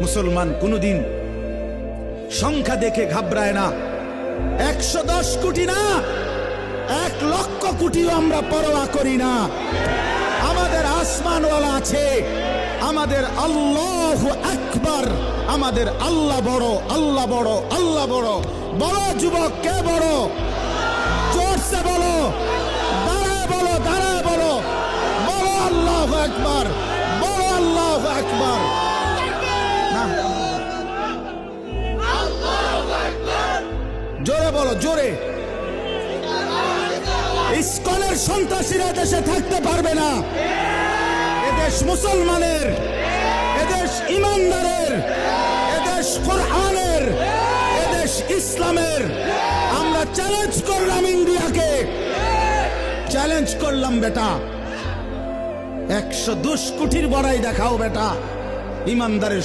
মুসলমান কোনদিন সংখ্যা দেখে ঘাবড়ায় না। 110 কোটি না, 1 লক্ষ কোটিও আমরা পরোয়া করি না। আমাদের আসমানওয়ালা আছে, আমাদের আল্লাহু আকবার, আমাদের আল্লাহ বড়, আল্লাহ বড়, আল্লাহ বড়। বড় যুবক কে বড়? জোরসে বলো, দাঁড়ায় বলো, দাঁড়ায় বলো, বড় আল্লাহু আকবার, বড় আল্লাহু আকবার। জোরে বলো, জোরে। ইসকনের সন্ত্রাসীরা দেশে থাকতে পারবে না। এদেশ মুসলমানের, এদেশ ইমানদারের, এদেশ কোরআনের, এদেশ ইসলামের। আমরা চ্যালেঞ্জ করলাম ইন্ডিয়াকে, চ্যালেঞ্জ করলাম বেটা, 110 কোটির বড়াই দেখাও বেটা, ইমানদারের